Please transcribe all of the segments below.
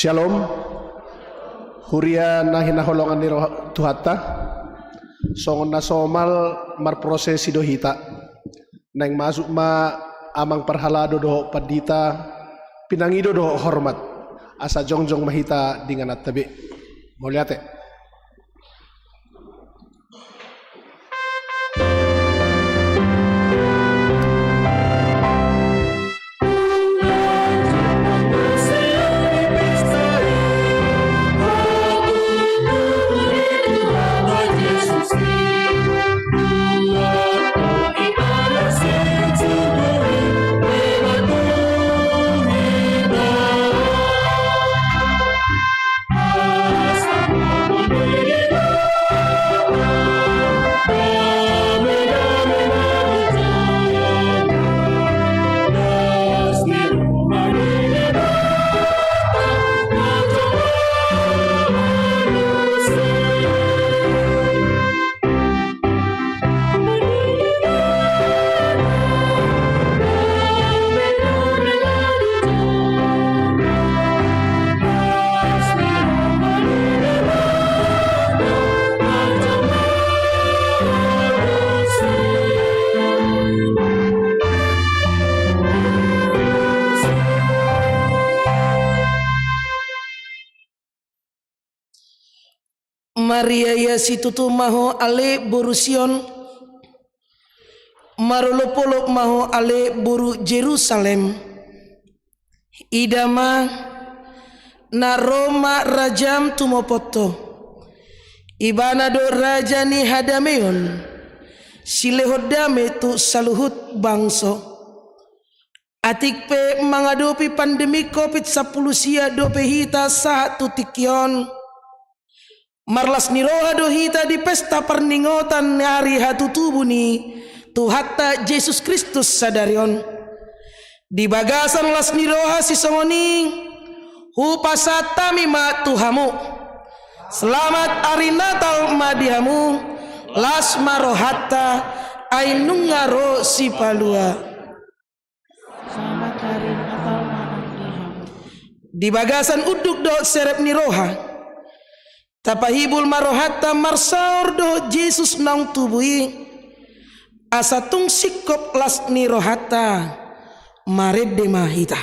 Shalom. Huria nahina holongan ni Tuhata. Songon na somal marprosesi dohita. Nang masuk ma amang parhalado do padita pinangido do hormat. Asa jongjong mahita dengan atabi. Mulyate. Maria ya situtu maho ale borusion marolopolo maho ale boru Jerusalem idama na Roma rajam tumopoto ibana do raja ni hadameon silehodame tu saluhut bangso atik pe mangadopi pandemi COVID-19 sia dope hita saat tutikyon marlas niroha dohita di pesta perningotan hari hatu tubuni tu hatta Yesus Kristus sadarion di bagasan las niroha si songoni hupasata mima tuhamu selamat hari Natal madihamu las marohata ainungaro si palua selamat hari Natal madihamu di bagasan uduk do serep niroha tapahibul marohata marsaur do Jesus nang tubui asatung sikop las ni rohata marede mahita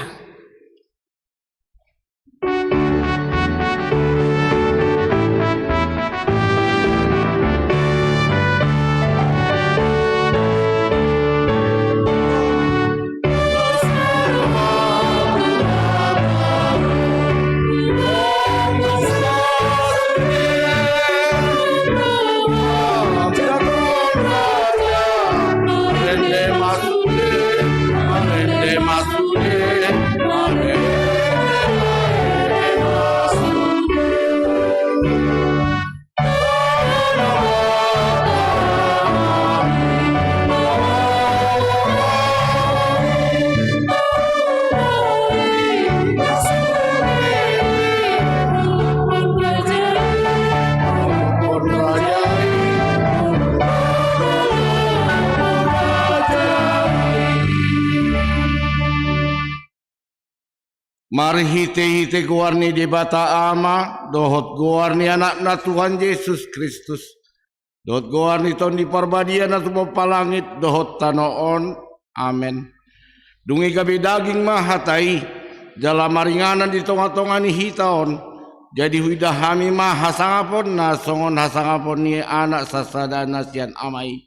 Mari hite guarni di bata ama, dohot guarni anak na Tuhan Yesus Kristus. Dohot guarni ton di parbadian na palangit, dohot tanoon. Amen. Dungi gabi daging mahatai, jala maringanan di tonga-tonga ni hitaon. Jadi huida hami mahasangapon na songon hasangapon ni anak sasada nasian amai.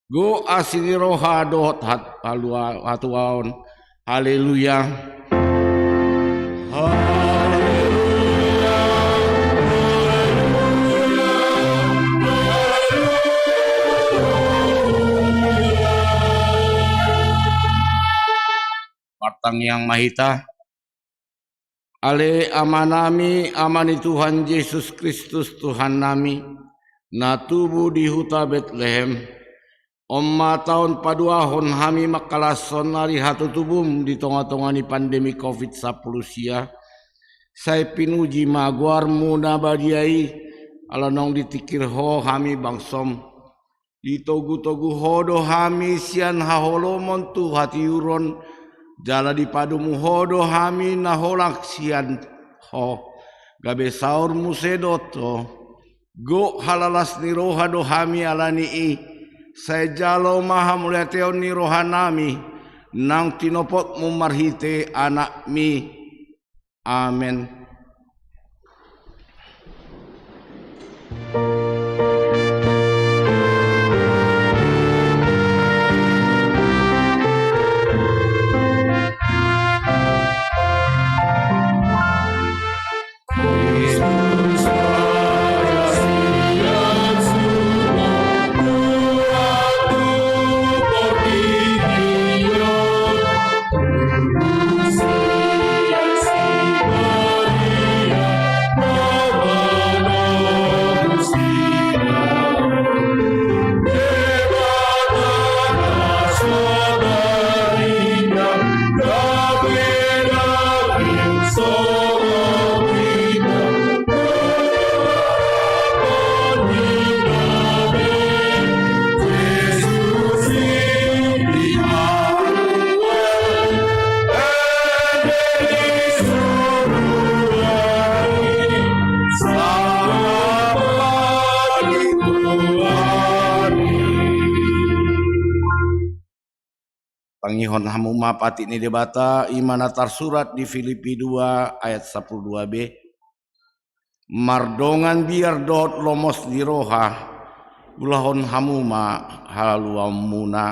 Go asini roha dohot hat palua hatuaon. Haleluya. Partang yang mahita ale amanami amani Tuhan Yesus Kristus Tuhan nami na tubuh di huta Bethlehem omma tahun paduahon hami makalason hari hatu tubum di tengah-tengah ni pandemi COVID-19 sia saya pinuji maguar muna badiai alanong ditikir ho hami bangsom ditogu-togu hodo hami sian haholomon tu hati uron jala di padumu hodo hami naholak sian ho gabe saur musedoto go halalas ni roha dohami alani i saya jalo maha mulia teo ni roha nami nang tinopot mu marhite anak mi. Amen. Pangihon hamu mapati ni debata imana tarsurat di Filipi 2 ayat 12b. Mardongan biar dot lomos di roha ulahon hamuma haluamuna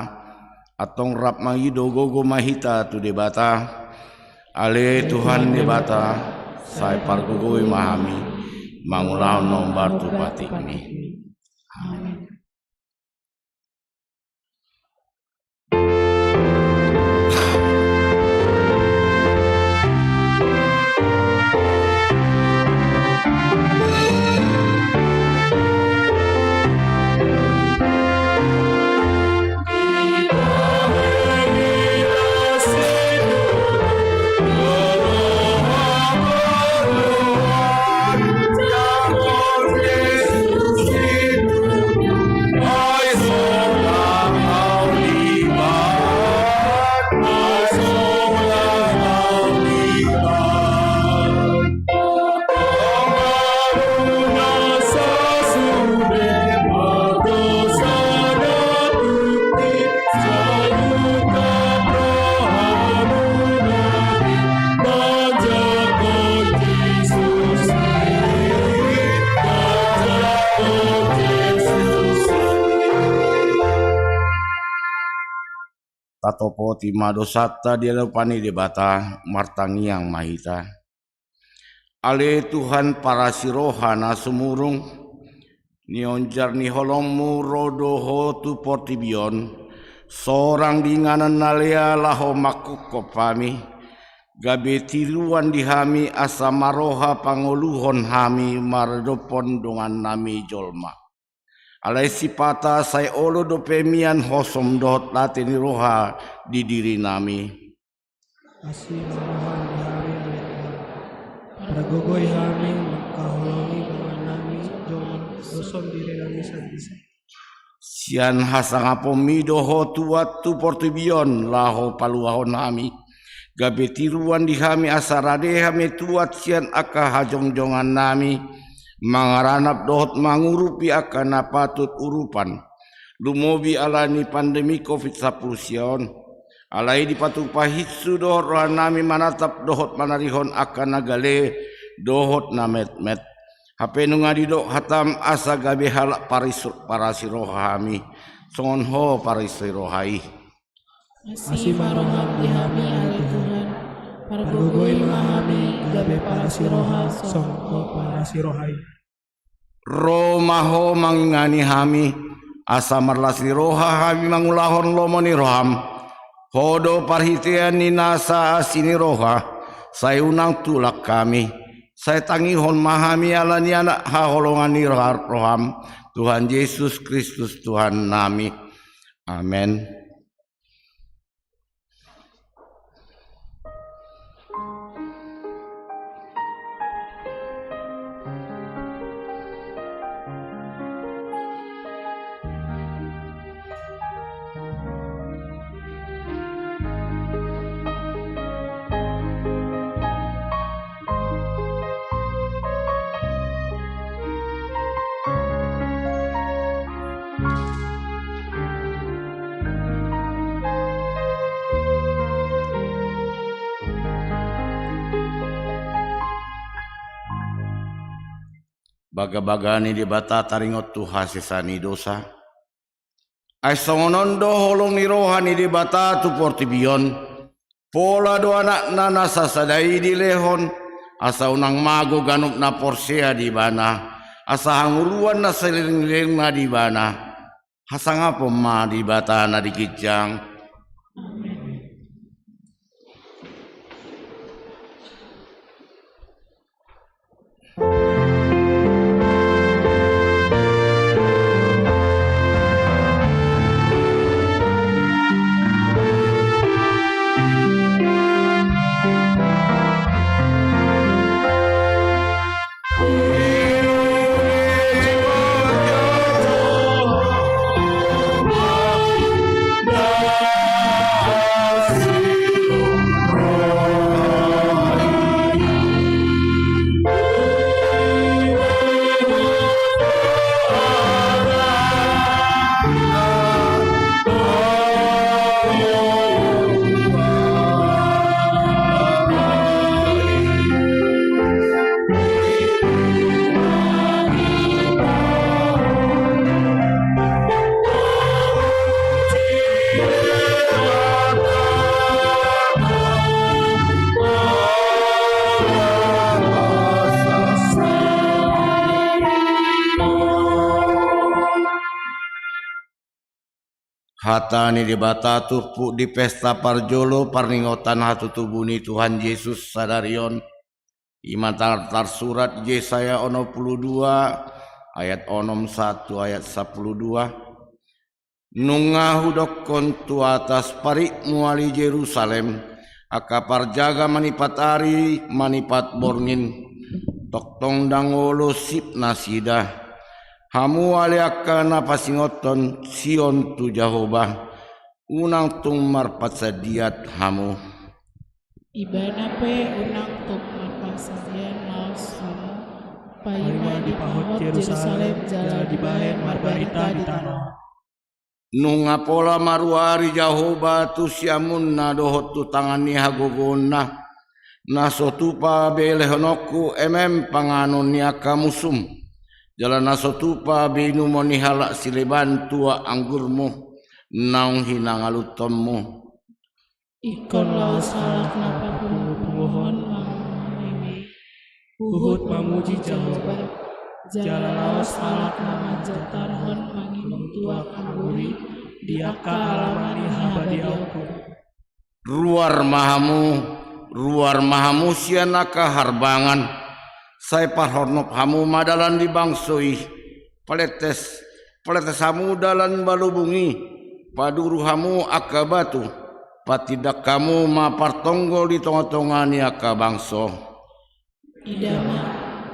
atong rap mangido gogo mahita tu debata ale Tuhan debata saya pargogoi mahami mangulahon nombar tu patik ni. Amin. Tatopo tima dosata dia lepani debata martangi yang mahita. Ale Tuhan para sirohana sumurung nionjar ni holongmu rodoho tu portibion seorang dinganan nalea laho makuk kopami gabe tiruan dihami asa maroha pangoluhon hami mardopon dongan nami jolma. Alai sipata saya olo do pemian hosom dot latini roha di diri nami. Asih marahan di hari Paragogoi hami makaholongi dengan nami jong dosom diri nami sadisa. Sian hasangapo midoho tuat tu portubion laho paluahon nami. Gabe tiruan di hami asarade hami tuat sian aka hajong-jongan nami. Mangaranap dohot mangurupi akan napatut urupan lumobi alani pandemi COVID-19 sion alai dipatu pahitsu dohot rohanami manatap dohot manarihon akan nagale dohot namet-met hape nungadi dok hatam asa gabe halak parasirohami songon ho parasirohai Masih maroham dihami ali Tuhan Pargogoi mahami gabe parasiroha songko parasirohai. Romaho mangingani hami asa marlasi roha hami mangulahon lomoni roham hodo parhitian ni nasa asini roha saya unang tulak kami saya tangihon mahami alani anak haholongan ni roham Tuhan Yesus Kristus Tuhan nami. Amen. Baga-bagani di bata taringot tu hasisani dosa. Ay songonondo holong ni rohani di bata tu portibion. Pola do anak na nasasadai di lehon. Asa unang mago ganup na porsea di bana. Asa hanguluan na seliling na di bana. Hasang apa ma di bata na di kijang. Hatani di bata turpu di pesta parjolo parningotan hatu tubuni Tuhan Yesus sadarion. Iman tar surat Yesaya 62 ayat 1 ayat 12. Nungahudok kontu atas parik muali Jerusalem. Akapar jaga manipat ari manipat borngin. Toktong dangolo sip nasidah. Hamu aliakana pasingoton Sion tu Jahobah unang tung marpat sadiat hamu. Ibana pe unang tung marpat sadiat maus hamu. Paima di pahot Yerusalem jala di bahen marbarita di tanah. Nunga pola maruari Jahobah tu siamun na dohot tu tangani hagogona. Nasotupa belehonoku panganon niaka musum. Jalan nasotupa binu moni halak sileban tua anggurmu naung hinang alutommu. Ikon laos halak napa pohon mangini. Uhud mamuji Jahobah. Jalan laos halak nama jatarhon manginum tua kamburi. Diaka alamani habadiauku. Ruar mahamu sianaka harbangan. Saya parhornop hamu madalan di bangsoi. Paletes hamu dalan balubungi. Paduru hamu akabatu. Patidak kamu mapartonggol di tongah-tongani akabangso. Idama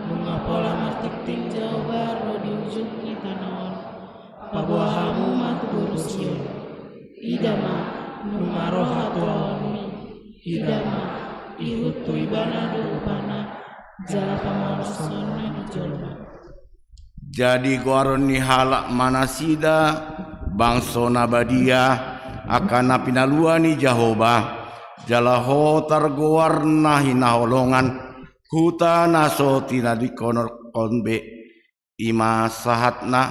mengapola martik Jawa ro di ujung itanaon. Pabuah hamu matu burusion. Idama nungaroh hatuaoni. Idama ihutu ibana dupana. Jala pamarsona dijolma. Jadi goaron ni halak manasida bangso nabadia akan napinaluani Jahobah jala hotar goar nahina holongan huta naso tina dikonor konbe ima sahatna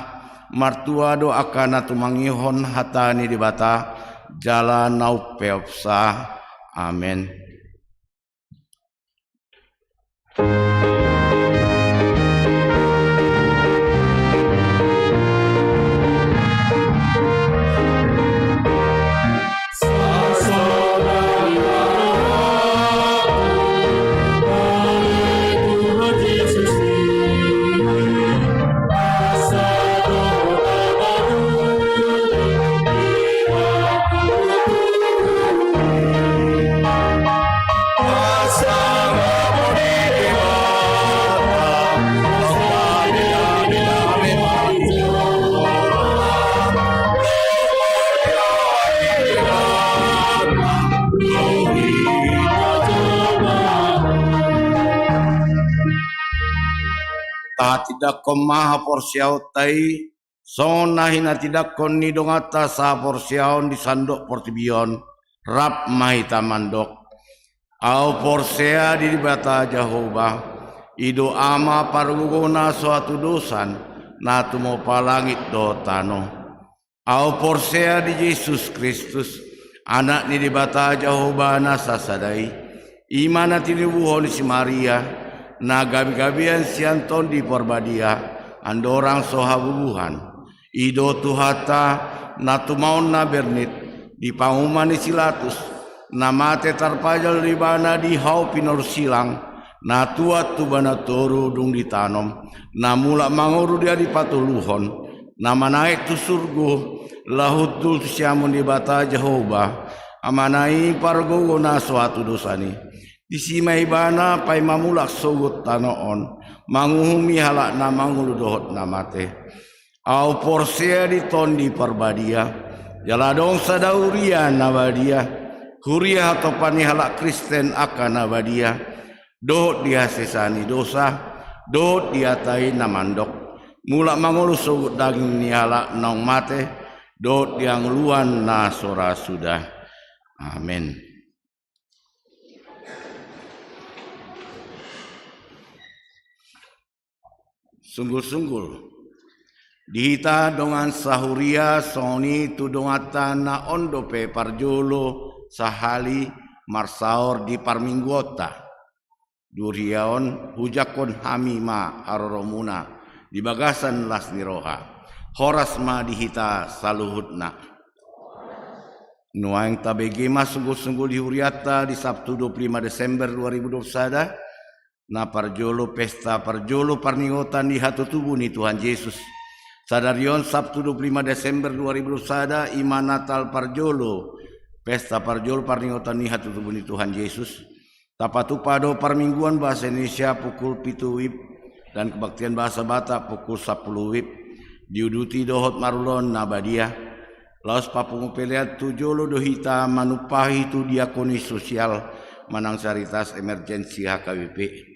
martuado akan tumangihon hatani di bata jala naupeopsa amen. Tidak komaha porsiau tai sona hina tidak kon ni dongata sa porsiaon di sandok portibion rap mahita mandok au porsea di bata Jahobah Ido ama pargugona suatu dosan na tumo palangit do tano. Au porsea di Yesus Kristus anak ni dibata Jehovah na sasadai. Imana tinibuhon si Maria na gabi-gabian si Anton di Porbadia andorang sohabubuhan. Ido tuhata na tumaon na bernit di panguman ni Silatus na mate tarpajal ribana di hau pinor silang na tuat tu bana toru dung ditanom na mula manguru dia di patuluhon na manaik tu surgu lahut dul tu siamun di bata Jehovah amanai pargo na suatu dosani disimai bana pai mamulak sogut tanoon manguhumi halak na mangulu dohot na mate au porsea di tondi perbadia jaladong sadauria nabadia huria atau pani halak Kristen akan nabadia dohot dia sesani dosa dohot dia tai namandok mulak mangulu sogut daging ni halak nong mate dohot dia ngeluan na sora sudah amin. Sunggul-sunggul dihita dongan sahuria soni tudongata na ondope parjolo sahali marsaor di parmingguota duriaon hujakon hamima aroromuna di bagasan lasniroha horasma dihita saluhutna nuang tabegema sunggul-sunggul dihuriata di Sabtu 25 Desember 2021 na parjolo pesta parjolo parningotan di hatu tubuh ni Tuhan Yesus. Sadarion Sabtu 25 Desember 2021 iman Natal parjolo pesta parjolo parningotan di hatu tubuh ni Tuhan Yesus. Tapatu pado parmingguan bahasa Indonesia pukul 7 WIB dan kebaktian bahasa Batak pukul 10 WIB. Diuduti dohot marulon nabadia. Laos papung peliat tujolo dohita manupahi tu diakoni sosial manang saritas emergensi HKBP.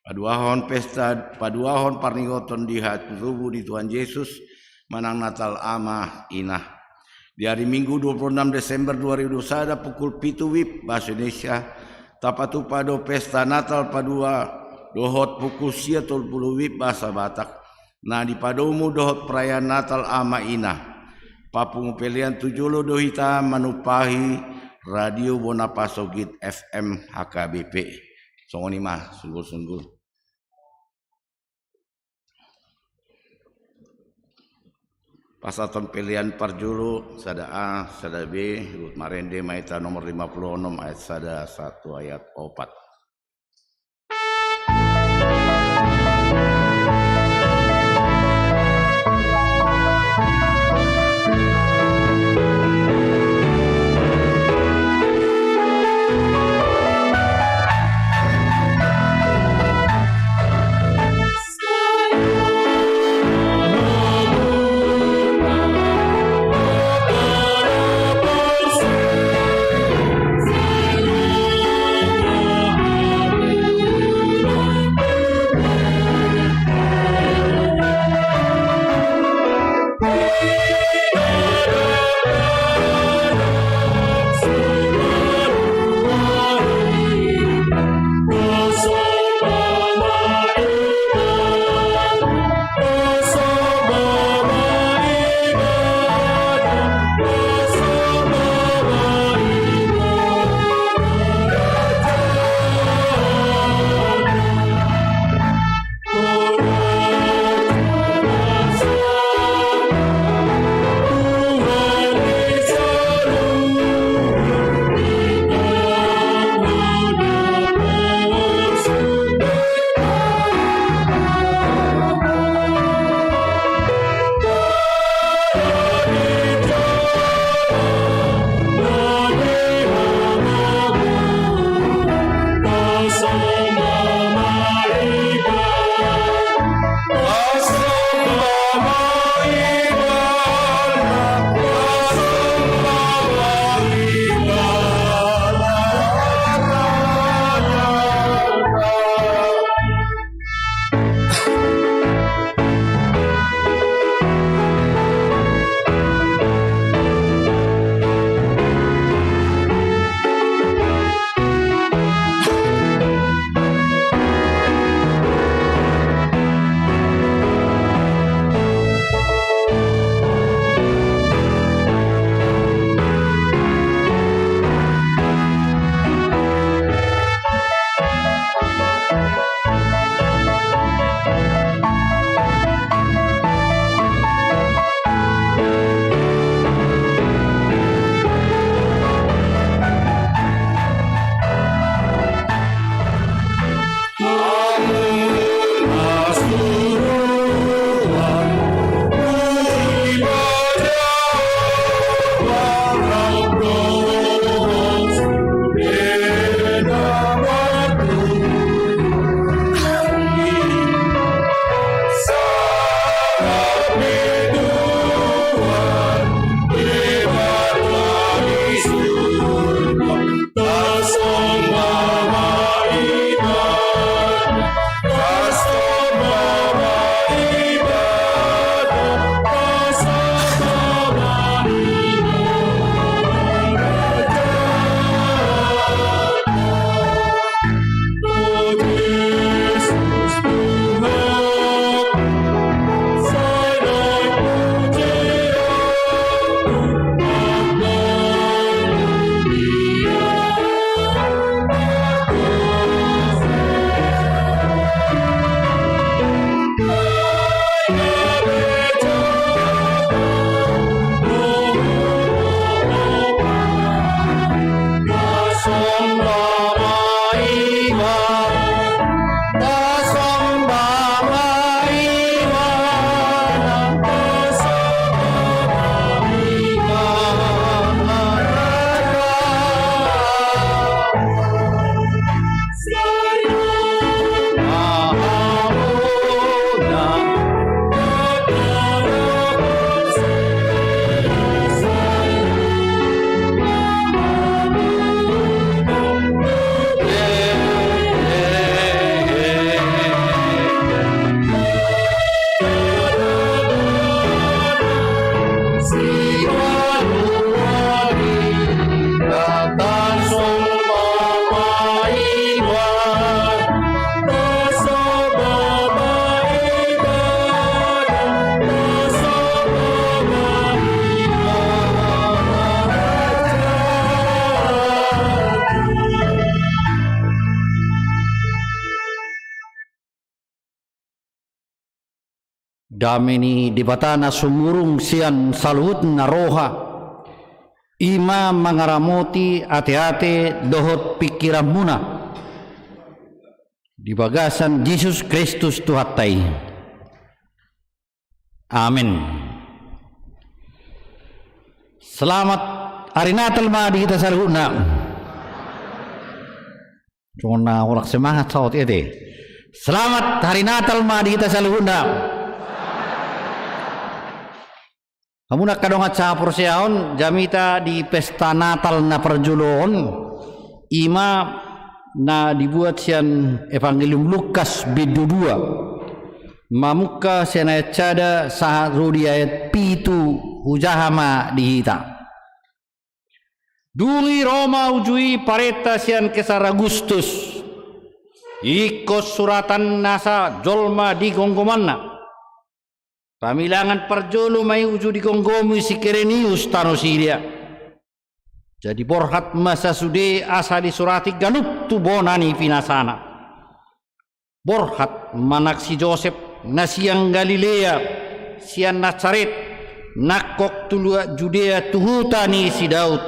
Paduahon pesta, paduahon parningoton di hati tubuh di Tuhan Yesus manang Natal ama inah. Di hari Minggu 26 Desember 2021 pukul 7 WIB bahasa Indonesia tapatu pado pesta Natal padua dohot pukul 10 WIB bahasa Batak. Nah di padomu dohot perayaan Natal ama inah. Papung pelian tujolo dohita manupahi Radio Bonapasogit FM HKBP. Songoni mah sunggul-sunggul. Pasaton pilihan parjulu sada A, sada B, Rut Marende Maita nomor 56 ayat sada 1 ayat 4. dameni dibatana sumurung sian salut naroha ima mangaramoti ate-ate dohot pikiran muna di bagasan Yesus Kristus Tuhatai. Amin. Selamat hari Natal di kita saluna. Cuma orang semangat saat itu. Selamat hari Natal di kita saluna. Kamu nak kadongat sa porsiaon jamita di pesta Natal na perjuloon ima na dibuat sian Evangelium Lukas bidu 2 mamuka sian ayat cada sahat rudi ayat pitu hujahama dihita duli Roma ujui pareta sian Kesar Agustus ikos suratan nasa jolma di gonggomanna pamilangan perjolo mai uju di gonggomi si Kerenius tano Siria jadi borhat masa sude asa disurati ganup tu bonani pinasana borhat manak si Joseph nasiang Galilea sian Nazaret nakok tulua Judea tuhutani si Daud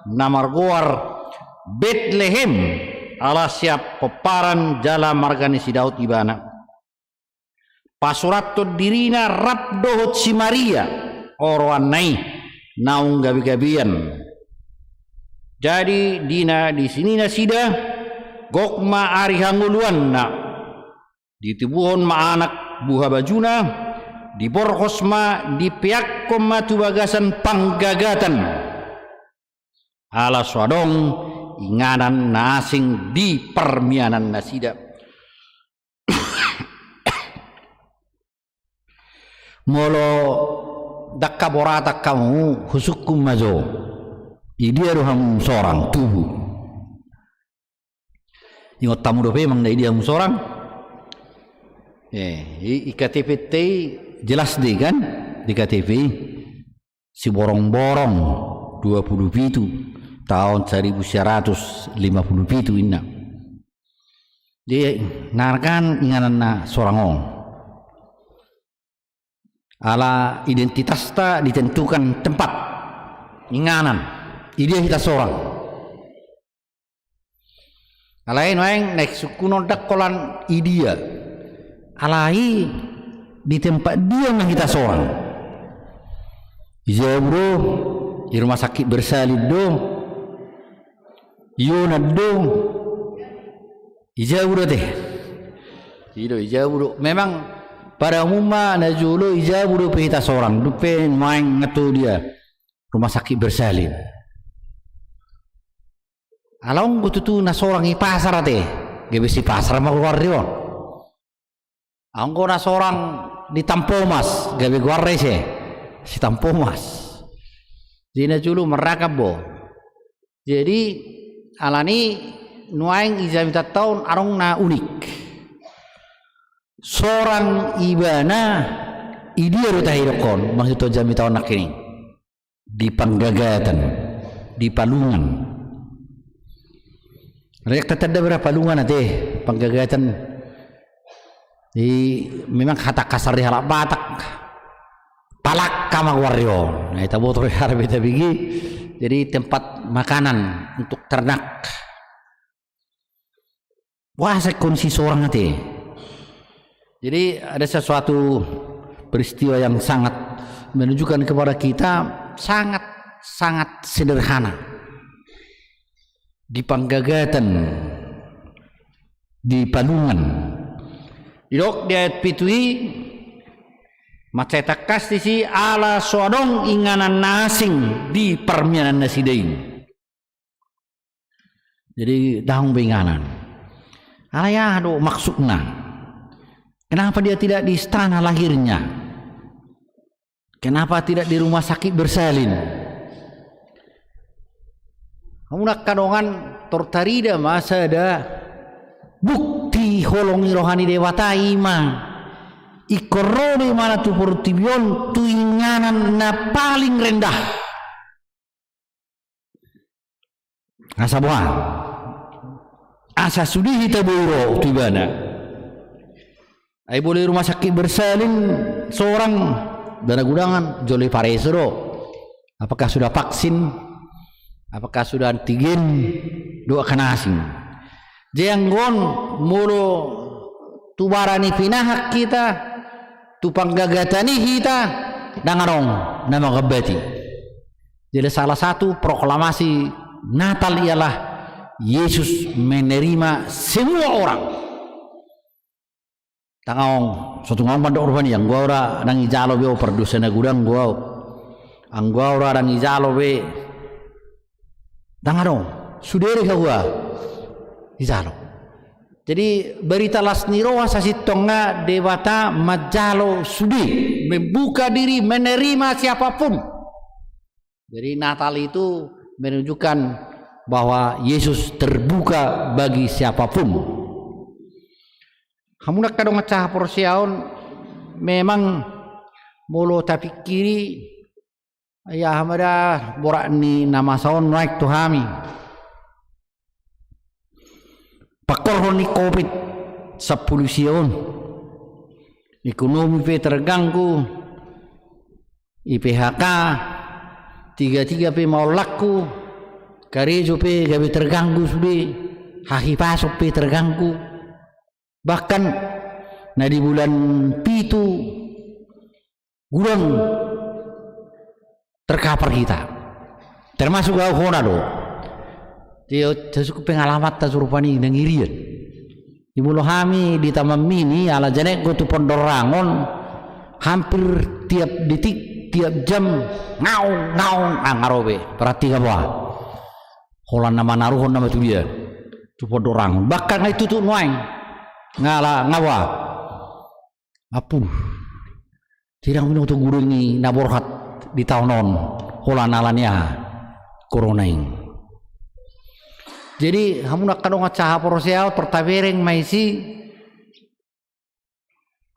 namargoar Bethlehem ala siap peparan jala margani si Daud ibana pasurat to dirina rap dohot si Maria oroan nai naung gabi-gabian jadi dina di sini na sida gokma ari hanguluan na ditibuhon ma anak buha bajuna di borkosma di pihak koma tu bagasan panggagatan ala swadong inganan na asing di permianan nasida molo dakkaborata kamu husukum mazo idia roham seorang tubuh ingat tamu dope mang dia seorang IKTP jelas deh kan di KTP si borong-borong 27 tahun 1957 inna dia narkan inganan na seorang ala identitas ta ditentukan tempat inganan ide kita seorang alain waeng naik sukunon dakolan idia alai di tempat dia yang kita seorang iya bro di rumah sakit bersalin dong iya dong iya bro deh iya bro memang pada umumnya najulu iya bro kita seorang dupen main ngatu dia rumah sakit bersalin along gututu na seorang i pasar ate gebesi pasar mah keluar dia angko na seorang di Tampomas gabe guarre si Tampomas jadi najulu merakab bo jadi alani nuaing izam tahun arong na unik seorang ibana idia rutahirokon maksud jami tahun nak ini di Panggagatan di Palungan rek tetap berapa Palungan ate Panggagatan memang kata kasar di halak Batak palak kama waryo nah itu botol harap kita bigi jadi tempat makanan untuk ternak wah sekondisi seorang ate jadi ada sesuatu peristiwa yang sangat menunjukkan kepada kita sangat sederhana di Panggagatan di Palungan dok di ayat pitui maceta kastisi ala sodong inganan nasing di permianan nasidain jadi dahung benganan ayah do maksudna kenapa dia tidak di istana lahirnya kenapa tidak di rumah sakit bersalin kamu nak kadongan tortarida masa ada bukti holongi rohani dewata ima ikorone mana tu portibion tu inganan na paling rendah asa buah asa sudi kita buro tibana Ay boleh rumah sakit bersalin seorang dana gudangan jolly paresero. Apakah sudah vaksin? Apakah sudah antigen? Doakan asing. Jenggon mulu tubarani pinahak kita, tupanggagatani kita, dangarong nama gebeti. Jadi salah satu proklamasi Natal ialah Yesus menerima semua orang. Tangaong suatu ngomong pada urban yang gua ora nang ijalo be produsen gudang gua. Anggua ora nang ijalo be. Tangarong sudere ka gua. Ijalo. Jadi berita lasniroa sasitonga dewata majalo sudi membuka diri menerima siapapun. Jadi Natal itu menunjukkan bahwa Yesus terbuka bagi siapapun. Kamu nak kadang ngacah porsiaun memang mulu tapi kiri ya hamada borak ni nama saon naik tu hami. Pakor ni COVID 10 sion. Ekonomi pe terganggu. IPHK 33 pe mau laku. Karejo pe gabe terganggu sudah. Haki pasok pe terganggu. Bahkan na di bulan pitu gudang terkapar kita. Termasuk gau hona do. Dia cukup pengalaman tak surupani nangirian. Di mulu kami di taman mini ala janek go tu Pondorangon hampir tiap detik tiap jam ngaung angarobe. Perhatikan apa? Holan nama naruhon nama tu dia. Tu Pondorangon. Bahkan itu tu nuang ngala ngawa. Apuh. Tidak minum tu guru ni naborhat di tahunon holan alania koronaing. Jadi kamu nak kadang caha porosial pertabereng maisi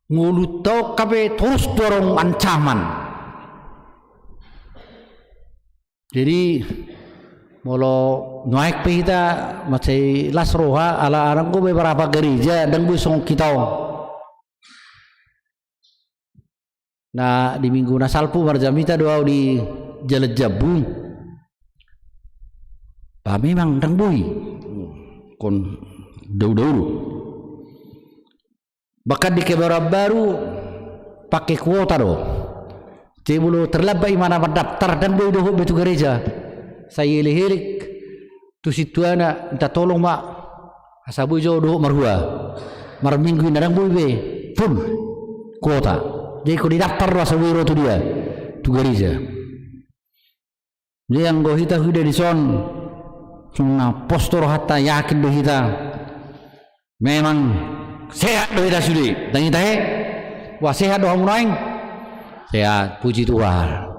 ngulutau kabe terus dorong ancaman. Jadi molo naik pe kita macai lasroha ala arang ko beberapa gereja dan busong kita. Nah di minggu nasalpu marjamita doa di Jalan Jabu. Bah memang dang bui kon dulu bahkan di kebaru baru pakai kuota do cebulu terlebih mana mendaftar dan bui doh betu gereja saya lihirik tu situana minta tolong mak asabu jodoh marhua mar minggu ini dang bui be full kuota jadi kau didaftar asaburo tu dia tu gereja dia yang gohita huda di son Sunga postur hatta yakin do kita memang sehat do kita sudi dan kita wah sehat do hamunaing sehat puji Tuhan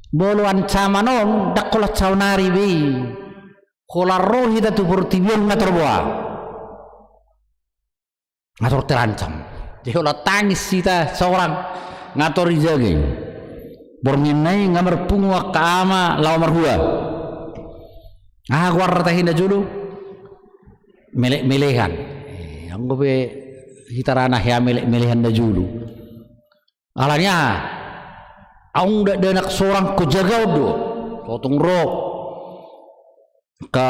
bolu ancamanon dak kola caunari bi kola roh kita tu pertibion ngatur boa ngatur terancam jadi kola tangis kita seorang ngatur ijage bornyenai ngamar pungwa kaama lawa marhua gua ratahin dulu melek-melehan yang gue hitarana ya melek-melehan dulu alanya aung dak denak seorang ko jagaw do potong rok ka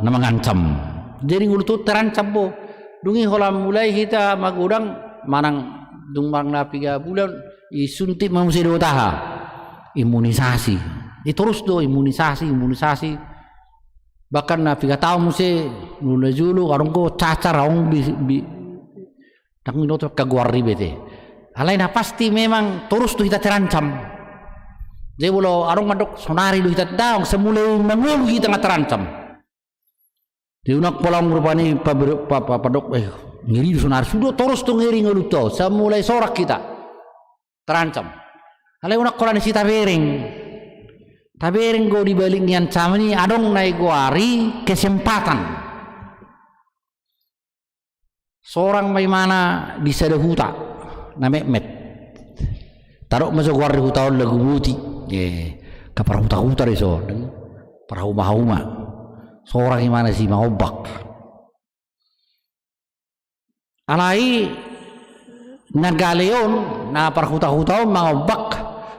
namangancam jadi ngulutu terancam po dungi holam mulai kita magudang manang dumang na 3 bulan isuntik mamusi do taha imunisasi terus do imunisasi bahkan na 3 tahun mesti nuna julu karung ko cacar aung bi tak minoto kaguari bete alaina pasti memang terus tu kita terancam jadi bolo arung madok sonari du kita daong semulai mangulu kita terancam diunak polang rupani padok ngiri du sonari sudah terus tu ngiri nguluto semulai sorak kita terancam alai unak kolan sita bereng tapi go di balik nian camani adong naik guari kesempatan seorang bagaimana bisa ada huta namek met taruh masuk guari huta lagu buti kapar huta reso para huma seorang gimana sih mau obak alai nagaleon na parhuta-hutaon mga bak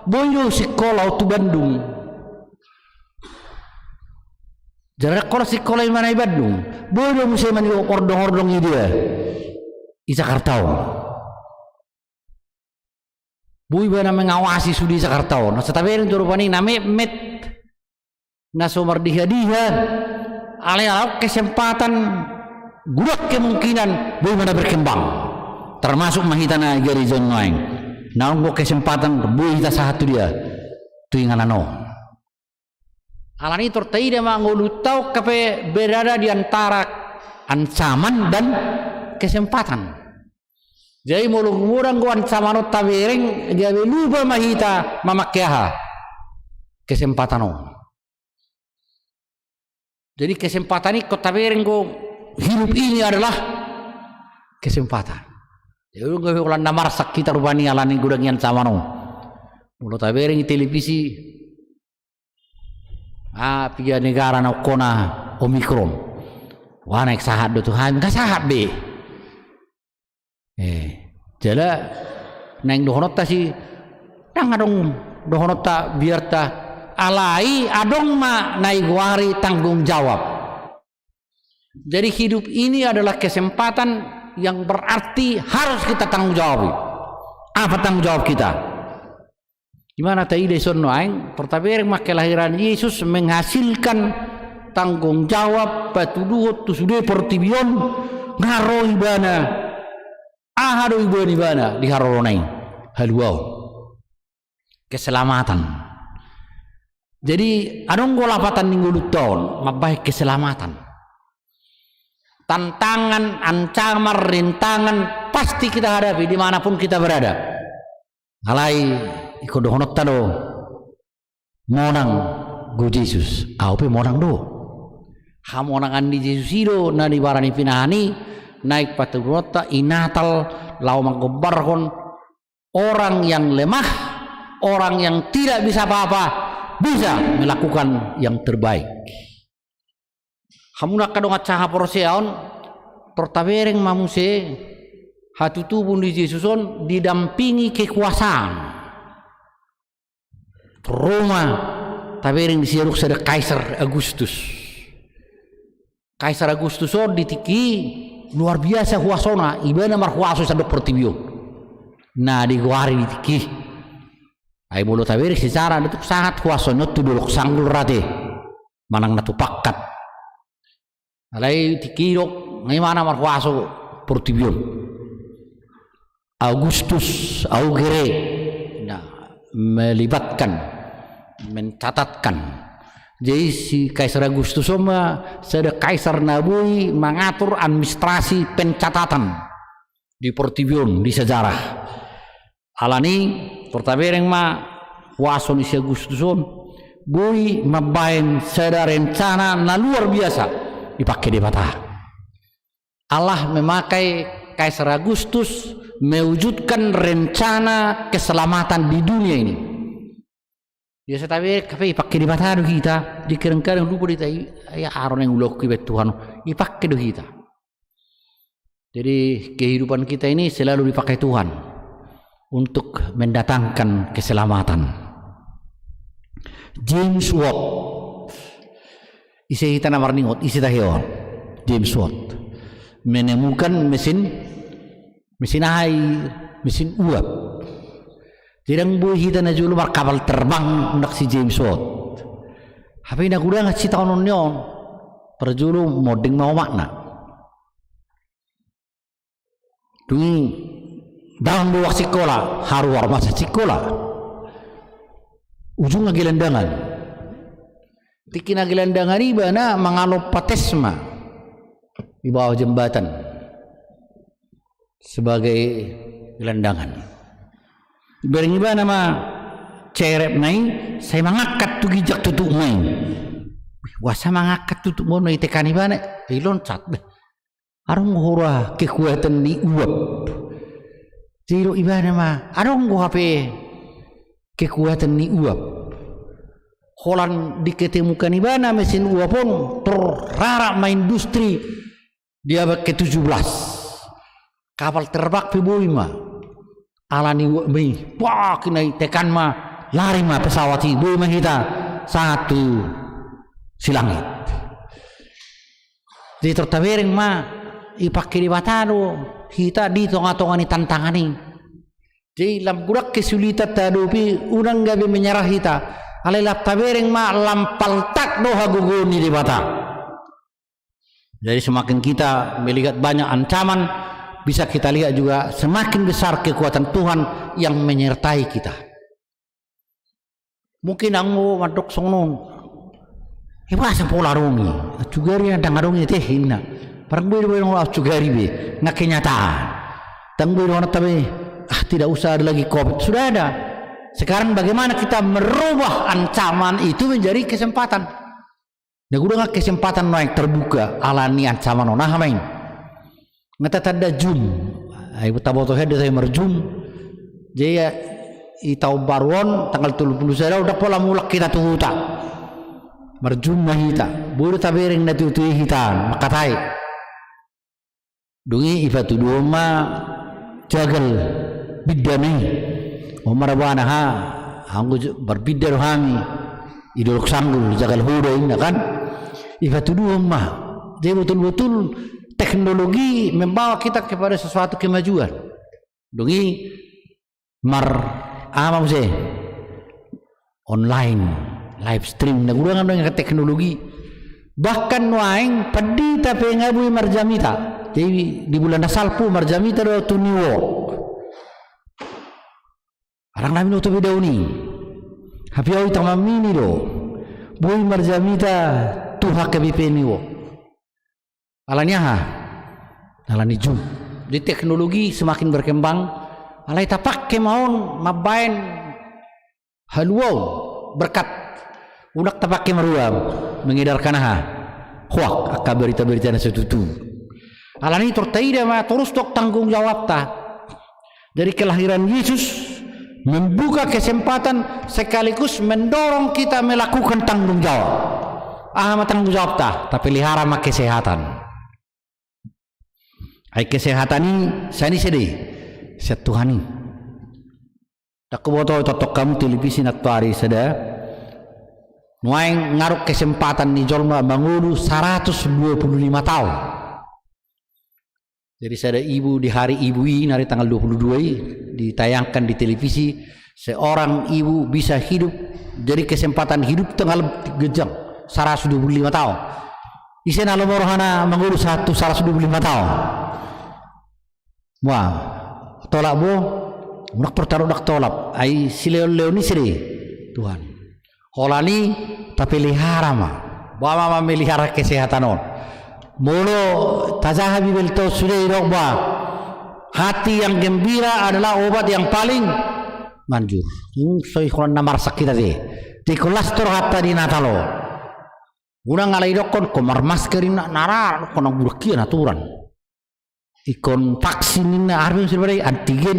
boyo sekolah tu Bandung. Jadi kalau sekolah yang mana di Bandung, boyo musim mani ordong-ordong itu ya. Isa Kartao. Boy ba na mengawasi sudi sa Kartao. Nasa tabirin turo pa ni na met na sumardiha-diha. Alay-alay kesempatan gudak kemungkinan boy mana berkembang. Termasuk mahita na garizon lain. Naon ko kesempatan boy hita sa hatu dia. Tuingan ano. Alani tortai dia mangulutau kape berada di antara ancaman dan kesempatan. Jadi mulung-mulung gua ancaman tabiring gawe lupa mahita mamakyaha kesempatan o. Jadi kesempatan ini kota tabiring ko hidup ini adalah kesempatan. Jadi gawe ulan namarsak kita rupani alani gudang ancaman o. Mulo tabiring televisi piga negara na kona Omicron. Wah naik sahat do Tuhan, enggak sahat be. Jala naik dohonot ta si nang adong dohonot ta biar ta alai adong ma naik wari tanggung jawab. Jadi hidup ini adalah kesempatan yang berarti harus kita tanggung jawab. Apa tanggung jawab kita? Gimana tadi deson noaing pertabering mak kelahiran Yesus menghasilkan tanggung jawab patuduh tu sudah pertibion ngaroi bana ahadoi bani bana di harolonai haluau keselamatan. Jadi adong golapatan minggu tahun mabai keselamatan. Tantangan, ancaman, rintangan pasti kita hadapi dimanapun kita berada. Alai ikut dohonot tado monang go Yesus aupe monang do hamonangan di Yesus ido na di barani pinahani naik paturota inatal lau manggobarhon orang yang lemah, orang yang tidak bisa apa-apa bisa melakukan yang terbaik. Hamuna kadong acaha poroseaon tortabereng mamuse hatutubun di Yesuson didampingi kekuasaan Roma tabiring disiruk sada Kaisar Agustus. Kaisar Agustus ditiki luar biasa huasona ibana marhuaso sada pertibio. Nah di guari ditiki. Ai mulo tabiring secara itu sangat huasona tu duluk sanggul rate. Manang natupakat. Alai tikirok ngimana marhuaso pertibio. Agustus Augere nah melibatkan mencatatkan. Jadi si Kaisar Agustus sama sada Kaisar Nabui mengatur administrasi pencatatan di Portibion di sejarah. Alani pertabereng ma wason si Agustuson bui mabain sada rencana na luar biasa dipakai di Batak. Allah memakai Kaisar Agustus mewujudkan rencana keselamatan di dunia ini. Ya tapi pakai di mata kita di kerengkang lupa di tai ya aron yang ulok kibet Tuhan dipakai do kita. Jadi kehidupan kita ini selalu dipakai Tuhan untuk mendatangkan keselamatan. James Watt isi kita namar ningot isi tahion James Watt menemukan mesin air, mesin uap. Tidang buih hita na julu mar kapal terbang nak si James Watt. Tapi nak udah ngasih tahun nyon perjulu moding mau makna. Tui dalam dua sekolah haruar masa sekolah. Ujung gelandangan. Tikina gelandangan iba na mengalop patesma di bawah jembatan sebagai gelandangan. Bering iba nama cerep nai saya mangangkat tu gijak tutuk main. Wasa mangangkat tutuk mau nai tekan iba na loncat deh. Arong hura kekuatan di uap. Zero iba nama arong go hape kekuatan di uap. Holan diketemukan iba na mesin uap pun terrarak main industri dia ke-17. Kapal terbang Peboima alani mi wah kinai tekan ma lari ma pesawat ibu kita satu silangit di tertawiring ma ipakiri batalo kita di tonga-tonga ni tantangan ni jadi lam gurak kesulitan tadupi unang gabi menyerah kita alai lap tawiring ma lampal tak doha guguni di bata. Jadi semakin kita melihat banyak ancaman, bisa kita lihat juga semakin besar kekuatan Tuhan yang menyertai kita. Mungkin anggo madok songnon, hebat sepola rongi, cugari yang tangarungi teh hina, parang beri cugari be, nak kenyataan. Tangguh orang tabe, tidak usah ada lagi COVID, sudah ada. Sekarang bagaimana kita merubah ancaman itu menjadi kesempatan? Nah, udah kesempatan naik terbuka alani ancaman onah main. Ngata tada jum, ibu taboto hede saya merjum. Jadi itau baruan tanggal 30 saya udah pola mulak kita tuh huta. Merjum mahita, buru tabering na tutuhi hitan, makatai. Dungi ifatu doma jagal bidani. Omar bana ha, anggo berbidar hami. Idolok sanggul jagal huda ini kan. Ifatu doma. Jadi betul-betul teknologi membawa kita kepada sesuatu kemajuan. Dungi apa sih? Online, live stream. Nah, gua dengan teknologi. Bahkan waeng padi tapi ngabui marjamita. Jadi di bulan Salpu marjamita do tuniwo. Arang namin uto video ni. Happy hour tamamini do. Bui marjamita tuha kebipeniwo. Alanya ha, alani jum. Di teknologi semakin berkembang, alai tapak kemaun mabain haluau berkat unak tapak kemaruam mengedarkan ha, huak akak berita-berita nasi tutu. Alani tertaida ma terus tok tanggung jawab ta. Dari kelahiran Yesus membuka kesempatan sekaligus mendorong kita melakukan tanggung jawab. Tanggung jawab ta, tapi lihara mak kesehatan. Ai kesehatan ini saya ni sedih set Tuhan ini tak kuboto totok kamu televisi nak tuari seda nuaing ngaruk kesempatan ni jolma mangulu 125 tahun. Jadi saya ada ibu di hari ibu ini hari tanggal 22 ditayangkan di televisi seorang ibu bisa hidup jadi kesempatan hidup tanggal gejang 125 tahun. Isen alomorohana mangulu 125 tahun. Wah, tolak bo, unak tertaruh nak tolak. Ai sileo-leo ni sini Tuhan. Holani tapi lihara ma, bawa mama melihara kesehatan on. Mulu tajah bibel to sudah irokba. Hati yang gembira adalah obat yang paling manjur. Soi kon namar sakit tadi. Di kolesterol hatta di natalo. Unang alai dokon komar maskerin nara kon burkian aturan. Ikon vaksin ini harus sebenarnya antigen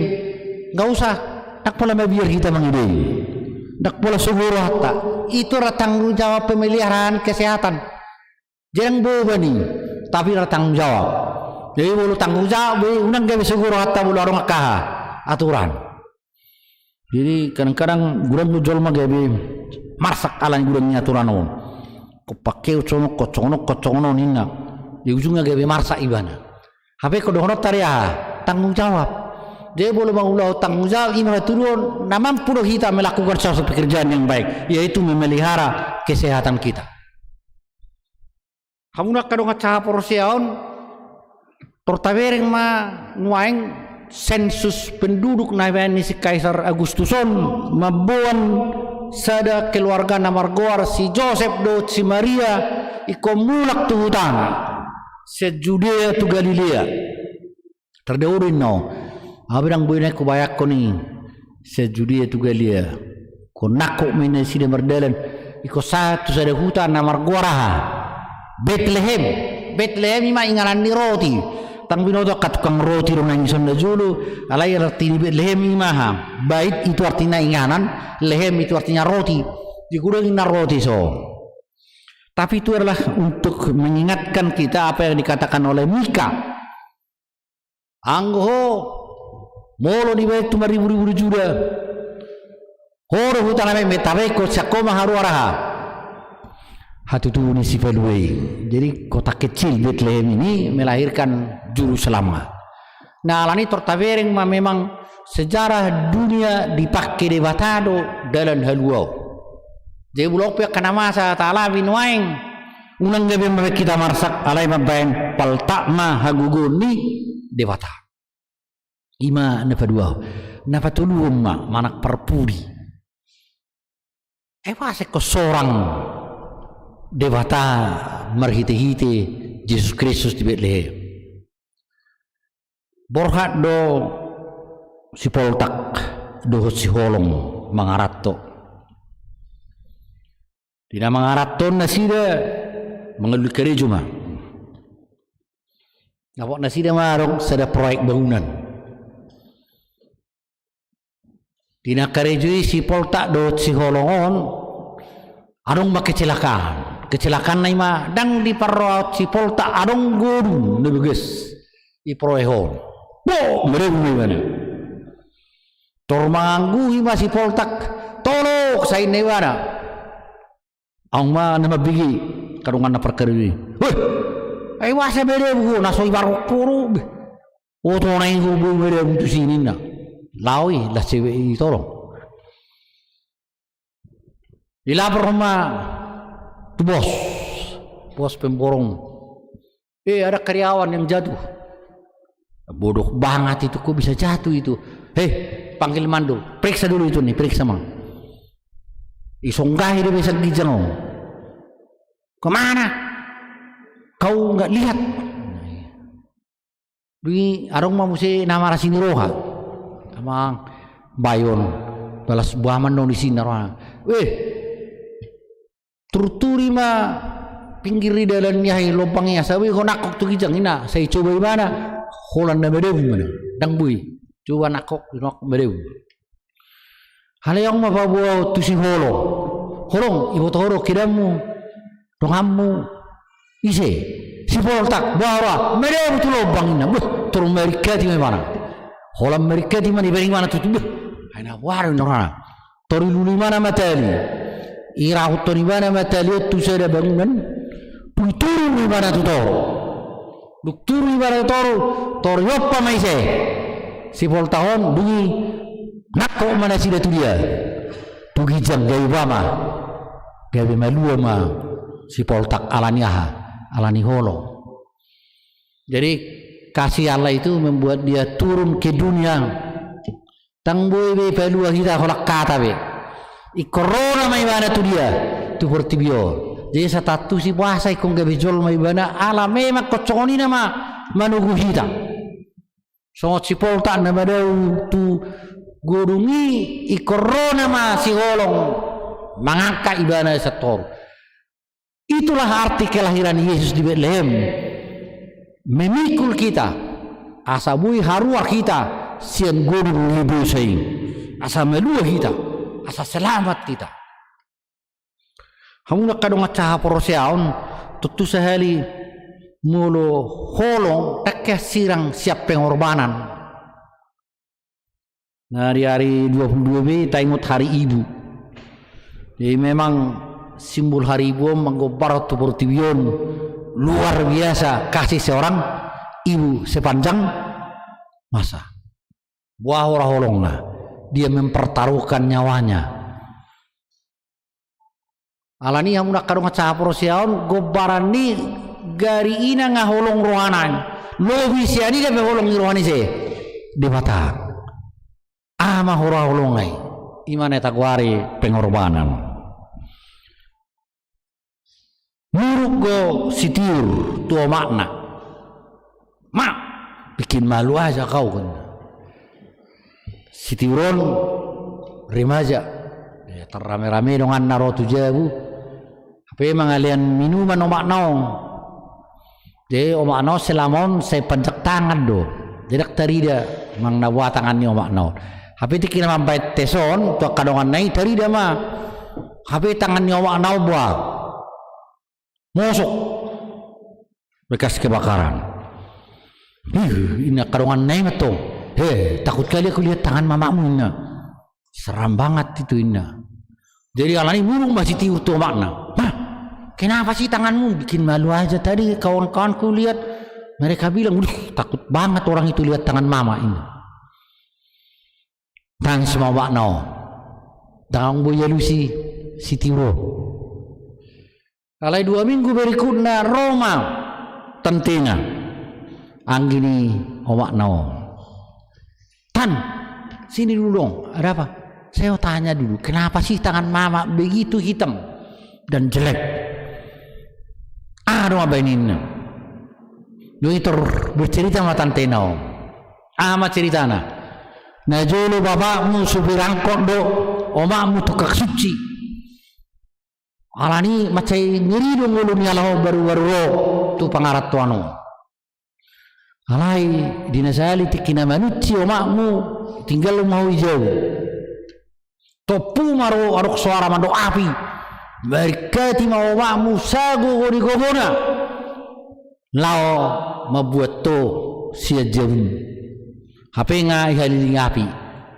nggak usah nak pola biar kita mengide nak pola subur hatta itu tanggung jawab pemeliharaan kesehatan jangan boba nih tapi tanggung jawab jadi bolu tanggung jawab unang gawe subur hatta bolu orang kah aturan jadi kadang-kadang gurang jol mah gawe marsak alan gurangnya aturan on kopake kocono nina di ujungnya gawe marsak ibana HP kodohno taria tanggung jawab. Dia boleh mengulau tanggung jawab ini turun. Namun puluh kita melakukan suatu pekerjaan yang baik, yaitu memelihara kesehatan kita. Kamu nak kadang caha porsiaon, tortabereng ma nuaing sensus penduduk naibani si Kaisar Agustuson mabuan sada keluarga namargoar si Joseph do si Maria ikomulak tuhutan. Sejudea tu Galilea terdaurin no abang boleh aku bayak ko ni sejudea tu Galilea ko nakok mina sida merdalan iko satu sada hutan namar guaraha Bethlehem ima ingalan ni roti tang binodo katukang roti runang ison na julu alay arti ni Bethlehem ima ha bait itu artinya inganan lehem itu artinya roti dikurangin na roti so. Tapi itu adalah untuk mengingatkan kita apa yang dikatakan oleh Mika. Anggo Molo di baik tu ribu-ribu juda. Horo hutan ame metabe ko sakoma haru araha. Hatu tu ni si Pelue. Jadi kota kecil Bethlehem ini melahirkan juru selamat. Nah, alani tortavereng memang sejarah dunia dipakai debatado dalam haluau. Jadi bulok pia kana masa taala binwaing unang gabi mabek kita marsak alai mabain paltakma haguguni debata. Ima napadua napatulum manak perpudi. Wase ko sorang debata marhite-hite Yesus Kristus di Bethlehem. Borhat do si poltak do si holong mangarato. Tidak mangarato na sida mengelul gereja mah. Ngapok na sida marong sada proyek bangunan. Tina karejui si poltak do si holongon adong makecelakaan. Kecelakaan na ima dang di parot si poltak adong guru nebeges i proyehon. Bo mereka mana? Tormanggu ima si poltak tolok sa inewara. Ang ma na mabigi karungan na perkerui. Weh, ay wasa bere buku naso ibarok puro. O to na ingo bu bere bu sini na. Lawi lah cewek itu tolong. Dilapor sama tu bos pemborong. Ada karyawan yang jatuh. Bodoh banget itu kok bisa jatuh itu. Panggil Mando, periksa dulu itu nih, periksa mang. Isonggahi dia bisa gijang. Kemana? Kau nggak lihat? Di arong mamusi nama rasini roha. Amang bayon balas buaman dong di sini roha. Turturi mah pinggir di dalam nyai lompangnya. Sabi kau nakok tu gijang ina. Saya coba gimana? Holan na bedeu mana? Dang bui. Coba nakok nok bedeu. Halayang mapabuaw tu si holo. Holong ibu horo kiramu dongamu ise si poltak bawa bedeu tu lobang ina. Turun Amerika di mana? Holan Amerika di mana? Ibering mana tu? Aina waru norana. Tori luli mana matali? Irahut tori mana matali? Tu saya bangunan. Turun di mana tu toro? Dukturi bara toro yoppa maise si poltahon dungi nakko mana sida tu dia tugi jang gawe bama gawe malua ma si poltak alani holo. Jadi kasih Allah itu membuat dia turun ke dunia tangboy be palua kita holak kata be i corona mai mana tu dia tu portibio. Jadi satu si puasa ikong gabi jol may bana ala memang koconi nama manugu hita. So si polta nama daw tu gurungi ikorona ma si holong mangangka ibana setor. Itulah arti kelahiran Yesus di Bethlehem. Memikul kita asabui haruah kita sian gurung ibu saing asa melua kita asa selamat kita. Hamu nak kadang acaha poroseaon tutu sehali mulo holong tekeh sirang siap pengorbanan. Nah di hari 22 taingut hari ibu. Jadi memang simbol hari ibu menggobar tu portibion luar biasa kasih seorang ibu sepanjang masa. Buah orang holongna dia mempertaruhkan nyawanya. Alani yang nak kadang acaha poroseaon gobaran ni gari ina ngaholong rohanan lobi siani dia holong rohani se debata ama hora holongai imane tagwari pengorbanan murugo sitir tua makna bikin malu aja kau kan sitiron remaja terrame-rame dengan narotu jabu tapi mengalian minuman omak naong. Jadi omak naong selamon saya pencak tangan do. Tidak terida mang nawa tangan ni omak naong. Tapi tikir mampai teson tu kadongan naik terida mah. Tapi tangan ni omak naong buat. Mosok bekas kebakaran. Ini kadongan naik tu. takut kali aku lihat tangan mamamu Ina. Seram banget itu Ina. Jadi alani murung masih tiur tuh makna. Hah, kenapa sih tanganmu? Bikin malu aja tadi kawan-kawanku lihat. Mereka bilang, takut banget orang itu lihat tangan mama ini. Tangan semua makna. Tangan boya lusi si tiwo. Alai 2 minggu berikutnya Roma tentina. Anggini omakna. Tan, sini dulu dong. Ada apa? Saya mau tanya dulu, kenapa sih tangan mama begitu hitam dan jelek? Aduh apa ini? Lu itu bercerita sama tante Nao. Ama ceritana. Nah jolo bapakmu supir angkot do, omakmu tukang suci. Alani macai ngeri dong ulu nyalah baru-baru tu pangarat tuanu. Alai dinasali tikina manuci omakmu tinggal mau jauh. Topu maro arok suara mando api. Berkati mau omakmu sagu di kobona. Lao membuat to sia jauh. HP nga ihaliling api.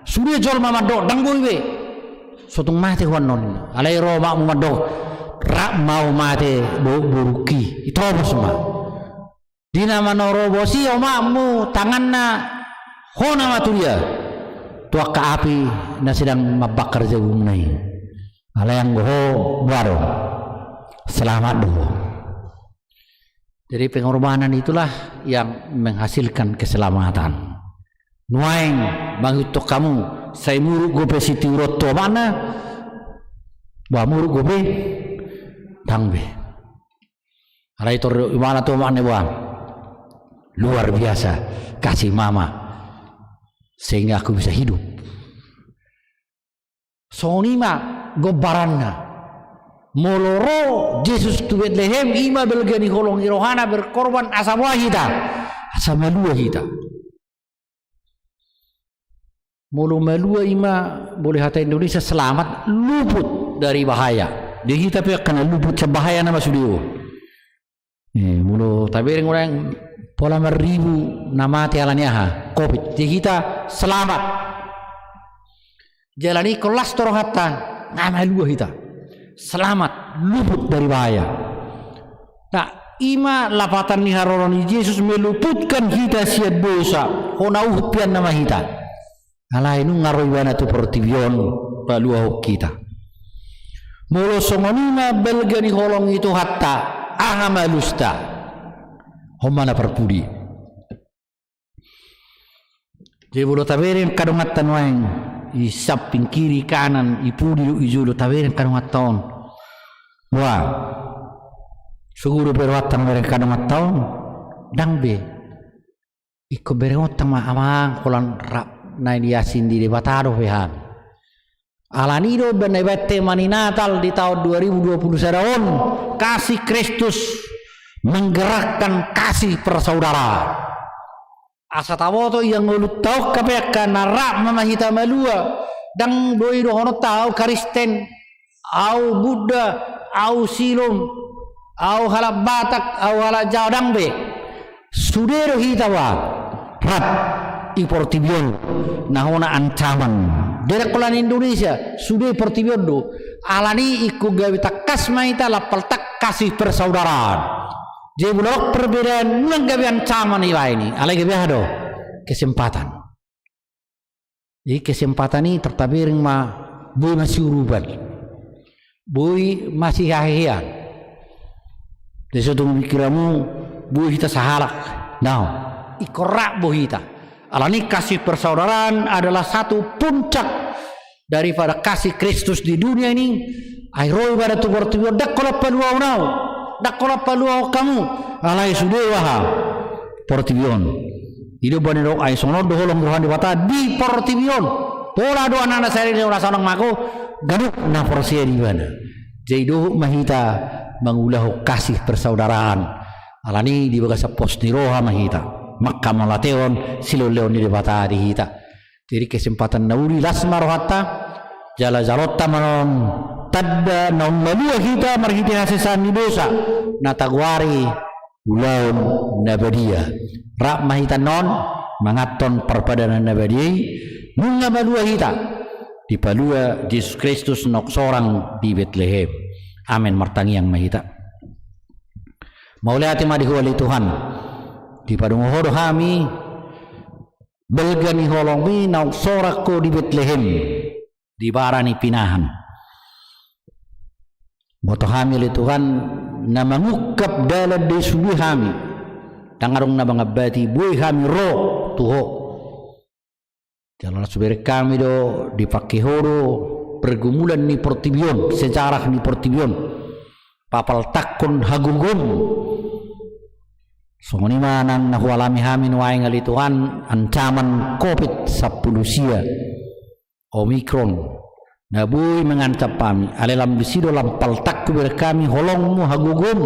Sudah jol mama do dang boy. Sotung mate wanon. Alai ro omakmu mado. Rak mau mate buruki. Itu apa semua? Dina manoro bosi omakmu tanganna hona maturia. Tua ke api na sedang mabakar jauh nai. Alayang goho baru. Selamat dulu. Jadi pengorbanan itulah yang menghasilkan keselamatan. Nuaing bangutok kamu saya muruk gope siti uroto mana? Ba muruk gope dangbe. Alay tor mana to mana buang? Luar biasa kasih mama. Sehingga aku bisa hidup. Sonima gobaranna. Moloro Yesus tu Bethlehem ima belgani holong irohana berkorban asam wahida. Asam malua kita. Molo malua ima boleh hata Indonesia selamat luput dari bahaya. Dia kita pun kena luput bahaya nama sudio. Mulu tabering orang pola meribu nama tialanya ha COVID. Jadi kita selamat. Jalani kelas torohata nama luah kita. Selamat luput dari bahaya. Nah, ima lapatan ni haroroni Yesus meluputkan kita sia dosa. Hona upian nama kita. Alai nu ngaroi wana tu pertibion paluah kita. Molo songonima belgani holong itu hatta ahamalusta homana perpudi. Jadi bolo taberin kadongatan waeng isaping kiri kanan ipudi ijulo taberin kadongatan. Wah, suguro berwatang mereka kadongatan dangbe. Iko berwatang ma amang kolan rap naik yasin di debatado pehan. Alanido benebete mani Natal di tahun 2020 seraon kasih Kristus menggerakkan kasih persaudaraan. Asa tawoto yang ngulut tau kapekan narak mamahita malua dang doi dohono tau Kristen au Buddha au Silom au halap Batak au halap Jawa dangbe sudero hitawa rat iportibion nahona ancaman dari kolan Indonesia sudah pertibion do alani iku gawe takas maita lapal tak kasih persaudaraan. Jadi bulok perbedaan mulang gawe ancaman ini alai gawe ado kesempatan. Jadi kesempatan ini tertabiring ma boy masih uruban. Boy masih hahian. Jadi suatu mikiramu boy kita sahalak. Now ikorak boy kita. Alani kasih persaudaraan adalah satu puncak daripada kasih Kristus di dunia ini. Airoi pada tu bertujuan dak kolap paluau nau, dak kolap paluau kamu. Alai sudah wah portibion. Hidup banero ai sono do holong rohan dibata di portibion. Pola do anak saya ini orang sonong mako gaduk na porsia di mana. Jadi do mahita mengulah kasih persaudaraan. Alani di bagasa pos di roha mahita. Maka malateon siluleon di debata di hita. Jadi kesempatan nauri lasmar hatta jala jalota manon tadda naun malua kita marhiti hasesan di dosa natagwari ulaun nabadia rak mahita non mangaton perpadanan nabadi nunga balua hita di palua Yesus Kristus nok sorang di Bethlehem. Amin martangiang mahita. Mauliati madihuali Tuhan di padungohodo kami belgani holongi nok sorako di Bethlehem di barani pinahan. Boto kami li Tuhan na mangukap dalam di subuh kami tangarong na bangabati buhay kami ro tuho jalan subere kami do di pakihoro pergumulan ni pertibion sejarah ni pertibion papal takon hagugun songoni manang nahualami kami nuay ngali Tuhan ancaman COVID-19 Omikron nabuy mengancam kami alelam bisido lampal takku kami holong mu hagugun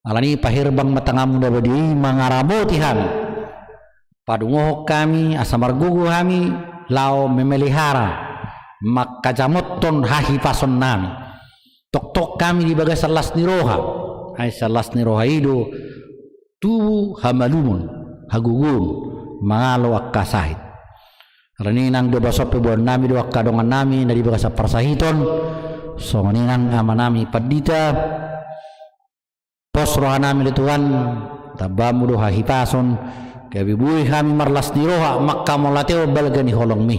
alani pahirbang matangamu dabadi mangaramoti kami padungohok kami asamargugu kami lao memelihara makkajamoton hahi pason nami tok kami di bagai salas niroha ay salas niroha ido tubuh hamalumun hagugun mangalo akkasahit Raninang do basope buan nami do kadongan nami dari bagasa persahiton so maninang ama nami padita pos roha nami Tuhan tabamu do hahipason kabi bui kami marlas di roha makka molateo balgani holong mi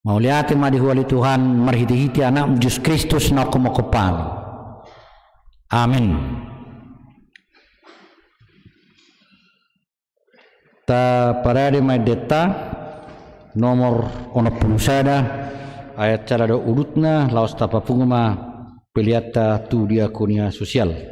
mauliate madi huali Tuhan marhiti-hiti anak Yesus Kristus na kumokopan amin. Ta parade mai detta nomor 61 ayat cara do urutna laos tapa punguma peliata tu diakonia sosial.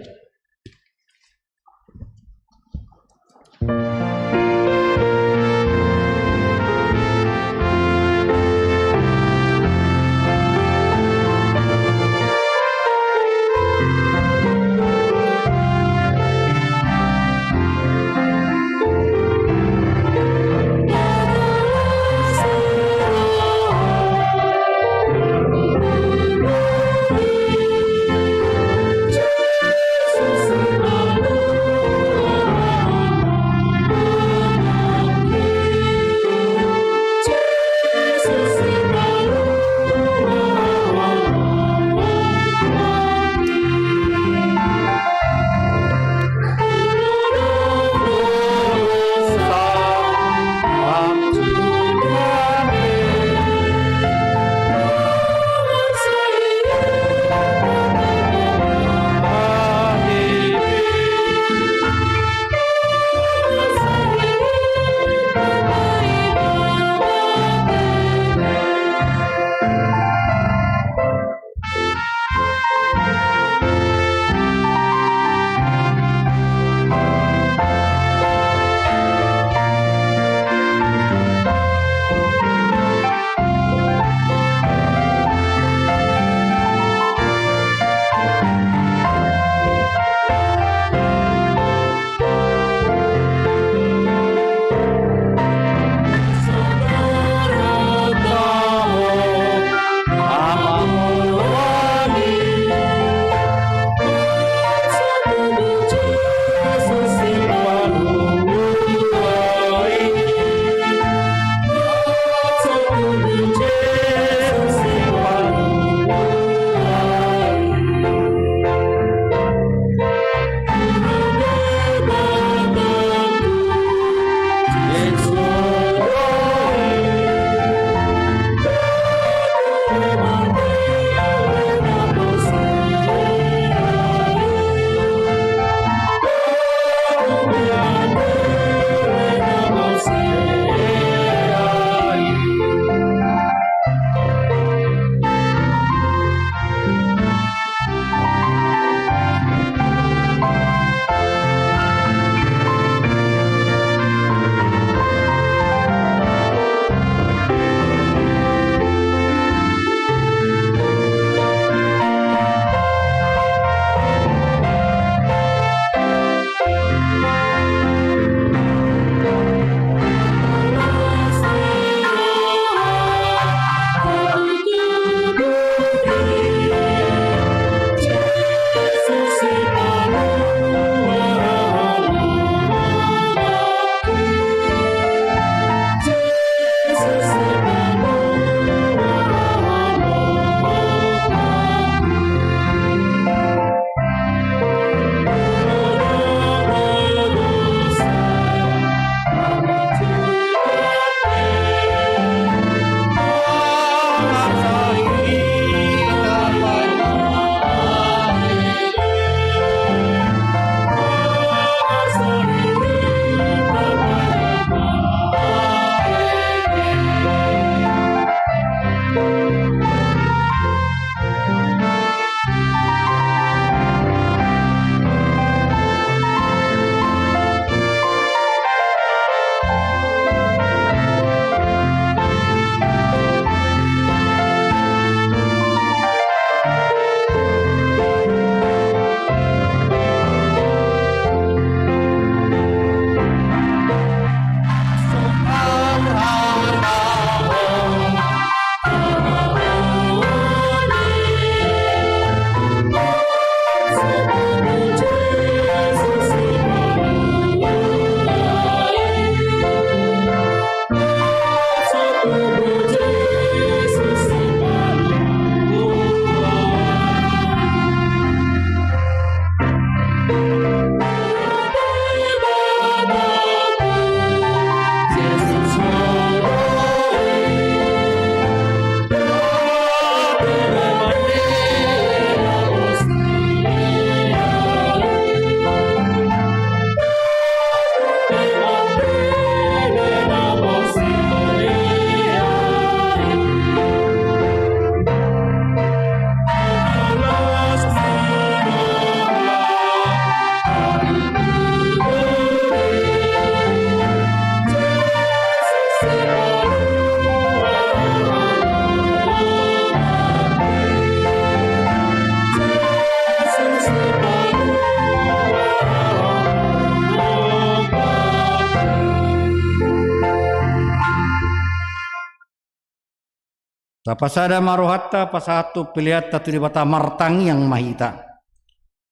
Tapasada marohatta pasatu pilihatta tu debata martangi yang mahita.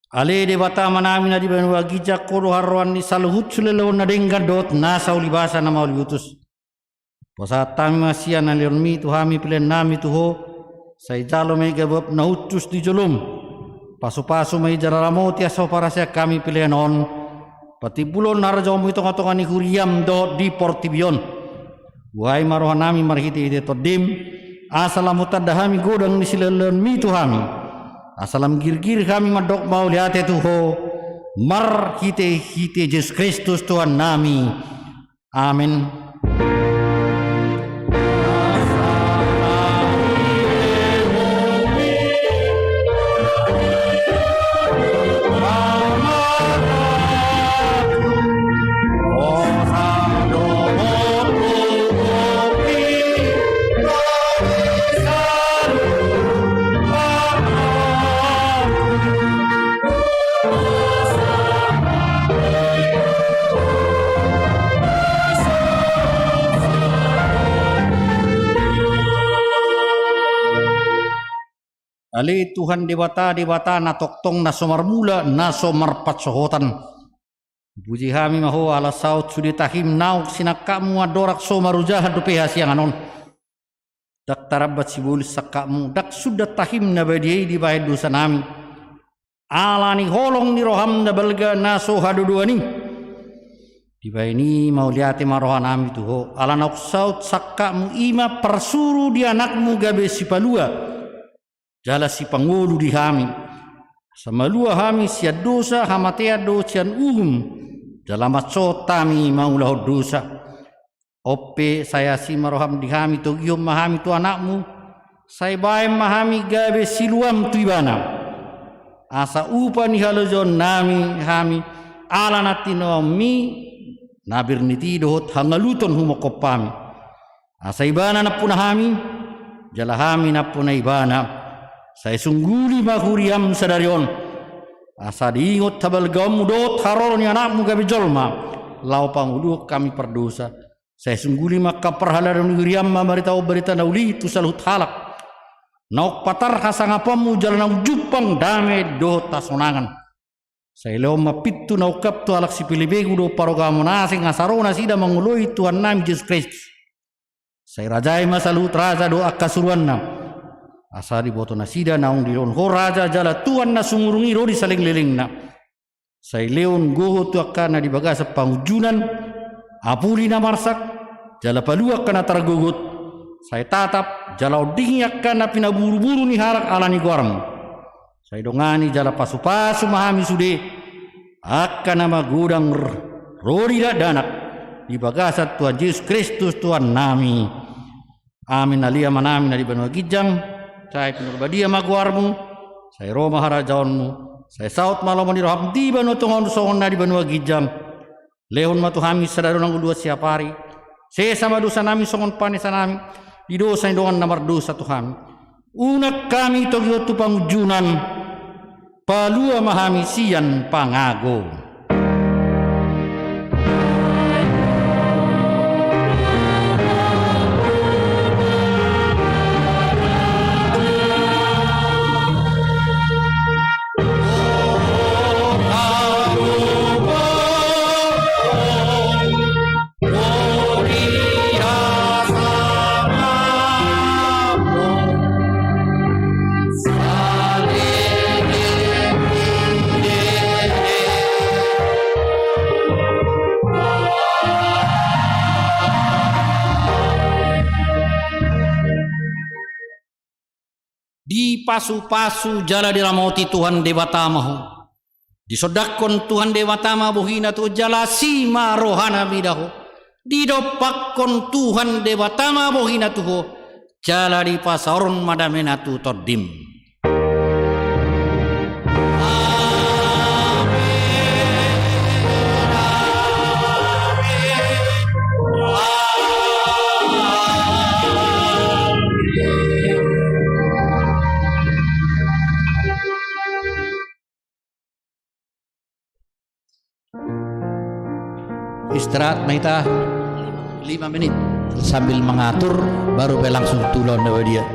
Ale debata manami na di banua gija koro harwan ni saluhut sulelon na dengga dot nasa ulibasa na mauliutus. Pasatami masia na leon mi tu hami pilihan nami tu ho. Say jalo may gabab na utus di jolum. Paso-paso may jararamoti aso para siya kami pilihan on. Pati bulon narajom mo itong atongan ni Huriam do di Portibion. Buhay marohan nami marhiti ide to dim. Asalam utadahami godang ni silalan mi tu hami. Asalam girgir kami madok mau lihat itu ho. Mar hite Yesus Kristus Tuhan nami. Amin. Ali Tuhan dewata na toktong na somarmula na somarpatsohotan. Puji kami maho ala saut sudi tahim nauk sinakamu adorak somarujahat dupeha siang anon. Dak tarabat sibul sakamu dak sudah tahim na badiai di bahid dosa nami. Ala ni holong ni roham na balga na sohaduduani. Di bahini mau liati marohan nami tuho. Ala nauk saut sakamu ima persuru di anakmu gabe sipalua. Jala si pangulu di hami. Samalua hami sia dosa hamatea docian Jala macotami maulah dosa. Ope saya si maroham di hami to gium mahami tu anakmu. Saya bae mahami gabe siluam tu ibana. Asa upa ni halojon nami hami. Ala natino mi. Nabir niti dohot hangaluton humokopami. Asa ibana na puna hami. Jala hami na puna ibana. Saya sungguli mahuriam sadarion. Asa diingot tabal gamu dot harol ni anakmu gabe jolma. Lau pangulu kami perdosa. Saya sungguli maka perhalaran huriam mamaritaw berita nauli tu salut halak. Nauk patar hasangapamu jalan jupang dame dot tasonangan. Saya leo mapitu naukap tu alak si pilibegu do parogamu nasing asarona sida mangului Tuhan nami Yesus Kristus. Saya rajai masalut raja do akasuruan nam. Asari boto nasida naung dilon ho raja jala tuan na sungurungi ro di saling liling na. Say leon goho tu akana di bagasa pangujunan apuli na marsak jala paluak kana targugut. Say tatap jala odingi akana pinaburu-buru ni harak ala ni guarm. Say dongani jala pasu-pasu mahami sude akana magudang rori danak di bagasa Tuhan Yesus Kristus Tuhan nami. Amin alia manami na di banua gijang. Saya pinurbadia maguarmu, saya Roma harajaonmu, saya saut malam di roham di banu tongon songon na di banua gijang, leon matu hami sadaro nang udua siapari, saya sama dosa nami songon panis nami, di dosa indongan namar dosa Tuhan, unak kami togyo tu pangujunan, palua mahami sian pangago. Di pasu-pasu jala diramoti Tuhan Dewata mahu. Disodakon Tuhan Dewata mabuhina tu jala sima rohana bidaho. Didopakon Tuhan Dewata mabuhina tuho. Jala di pasaron madamena tu todim. Istirahat kita 5 menit sambil mengatur baru langsung tulon dia.